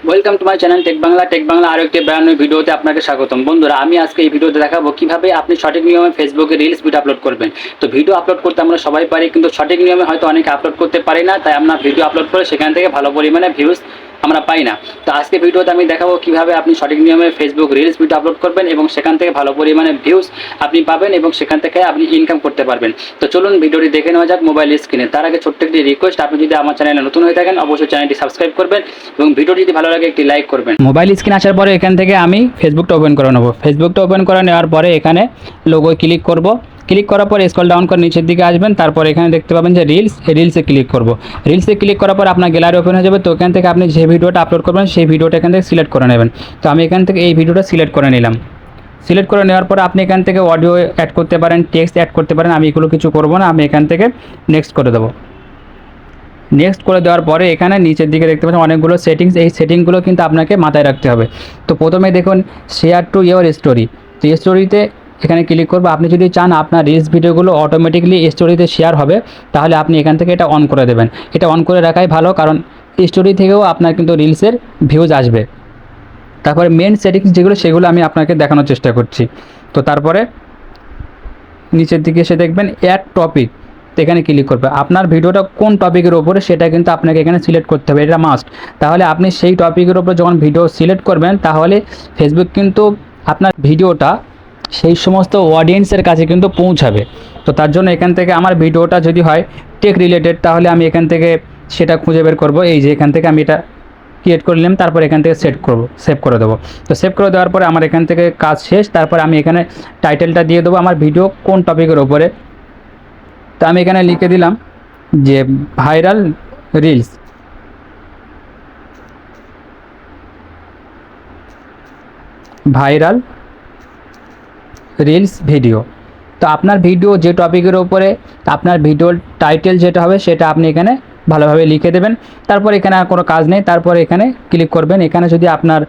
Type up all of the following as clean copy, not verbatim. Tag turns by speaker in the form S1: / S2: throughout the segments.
S1: Welcome to my channel tech Bangla আরও একটি brand new ভিডিওতে আপনাকে স্বাগতম। বন্ধুরা, আমি আজকে এই ভিডিওতে দেখাবো কিভাবে আপনি সঠিক নিয়মে ফেসবুকে রিলস ভিডিও আপলোড করবেন। তো ভিডিও আপলোড করতে আমরা সবাই পারি, কিন্তু সঠিক নিয়মে হয়তো অনেকে আপলোড করতে পারি না, তাই আমরা ভিডিও আপলোড করে সেখান থেকে ভালো পরিমাণে ভিউজ আমরা পাই না। তো আজকে ভিডিওতে আমি দেখাবো কিভাবে আপনি সঠিক নিয়মে ফেসবুক রিলস ভিডিও আপলোড করবেন এবং সেখান থেকে ভালো পরিমাণে ভিউজ আপনি পাবেন এবং সেখান থেকে আপনি ইনকাম করতে পারবেন। তো চলুন ভিডিওটি দেখে নেওয়া যাক মোবাইল স্ক্রিনে। তার আগে ছোট্ট একটি রিকোয়েস্ট, আপনি যদি আমার চ্যানেলে নতুন হয়ে থাকেন অবশ্যই চ্যানেলটি সাবস্ক্রাইব করবেন এবং ভিডিওটি যদি ভালো লাগে একটি লাইক করবেন। মোবাইল স্ক্রিন আসার পরে এখান থেকে আমি ফেসবুকটা ওপেন করে নেব। ফেসবুকটা ওপেন করে নেওয়ার পরে এখানে লোগোয় ক্লিক করব। ক্লিক করার পর স্ক্রল ডাউন করে নিচের দিকে আসবেন, তারপর এখানে দেখতে পাবেন যে রিলসে ক্লিক করব। রিলসে ক্লিক করার পর আপনার গ্যালারি ওপেন হয়ে যাবে। তো এখান থেকে আপনি যে ভিডিওটা আপলোড করবেন সেই ভিডিওটা এখান থেকে সিলেক্ট করে নেবেন। তো আমি এখান থেকে এই ভিডিওটা সিলেক্ট করে নিলাম। সিলেক্ট করে নেওয়ার পর আপনি এখান থেকে অডিও অ্যাড করতে পারেন, টেক্সট অ্যাড করতে পারেন। আমি এগুলো কিছু করব না, আমি এখান থেকে নেক্সট করে দেবো। নেক্সট করে দেওয়ার পরে এখানে নিচের দিকে দেখতে পাচ্ছেন অনেকগুলো সেটিংস, এই সেটিংগুলো কিন্তু আপনাকে মাথায় রাখতে হবে। তো প্রথমে দেখুন শেয়ার টু ইয়োর স্টোরি। তো স্টোরিতে এখানে ক্লিক করবো। আপনি যদি চান আপনার রিলস ভিডিওগুলো অটোমেটিকলি স্টোরিতে শেয়ার হবে, তাহলে আপনি এখান থেকে এটা অন করে দেবেন। এটা অন করে রাখাই ভালো, কারণ স্টোরি থেকেও আপনার কিন্তু রিলসের ভিউজ আসবে। তারপরে মেন সেটিংস যেগুলো সেগুলো আমি আপনাকে দেখানোর চেষ্টা করছি। তো তারপরে নিচের দিকে এসে দেখবেন অ্যাড টপিক, তো এখানে ক্লিক করবে। আপনার ভিডিওটা কোন টপিকের ওপরে সেটা কিন্তু আপনাকে এখানে সিলেক্ট করতে হবে, এটা মাস্ট। তাহলে আপনি সেই টপিকের ওপর যখন ভিডিও সিলেক্ট করবেন, তাহলে ফেসবুক কিন্তু আপনার ভিডিওটা সেই সমস্ত অডিয়েন্সের কাছে কিন্তু পৌঁছাবে। তো তার জন্য এখান থেকে আমার ভিডিওটা যদি হয় টেক রিলেটেড, তাহলে আমি এখান থেকে সেটা খুঁজে বের করব। এই যে এখান থেকে আমি এটা ক্রিয়েট করে নিলাম, তারপর এখান থেকে সেভ করে দেবো। তো সেভ করে দেওয়ার পরে আমার এখান থেকে কাজ শেষ। তারপরে আমি এখানে টাইটেলটা দিয়ে দেবো আমার ভিডিও কোন টপিকের ওপরে। তো আমি এখানে লিখে দিলাম যে viral reels. Viral reels video. তো আপনার ভিডিও যে টপিকের ওপরে আপনার ভিডিওর টাইটেল যেটা হবে সেটা আপনি এখানে ভালোভাবে লিখে দেবেন। তারপর এখানে আর কোনো কাজ নেই, তারপর এখানে ক্লিক করবেন। এখানে যদি আপনার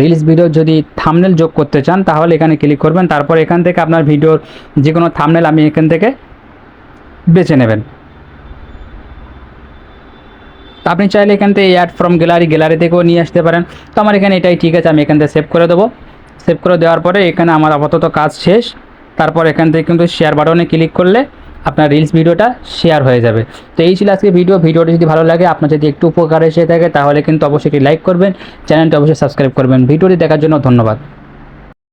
S1: রিলস ভিডিওর যদি থাম্বনেল যোগ করতে চান, তাহলে এখানে ক্লিক করবেন। তারপর এখান থেকে আপনার ভিডিওর যে কোনো থাম্বনেল আমি এখান থেকে বেছে নেবেন। তো আপনি চাইলে এখান থেকে অ্যাড ফ্রম গ্যালারি থেকেও নিয়ে আসতে পারেন। তো আমার এখানে এটাই ঠিক আছে, আমি এখান থেকে সেভ করে দেবো। সেভ করে দেওয়ার পরে এখানে আমার আপাতত কাজ শেষ। তারপর এখান থেকে কিন্তু শেয়ার বাটনে ক্লিক করলে আপনার রিলস ভিডিওটা শেয়ার হয়ে যাবে। তো এই ছিল আজকে ভিডিওটি যদি ভালো লাগে, আপনার যদি একটু উপকার এসে থাকে, তাহলে কিন্তু অবশ্যই একটি লাইক করবেন, চ্যানেলটি অবশ্যই সাবস্ক্রাইব করবেন। ভিডিওটি দেখার জন্য ধন্যবাদ।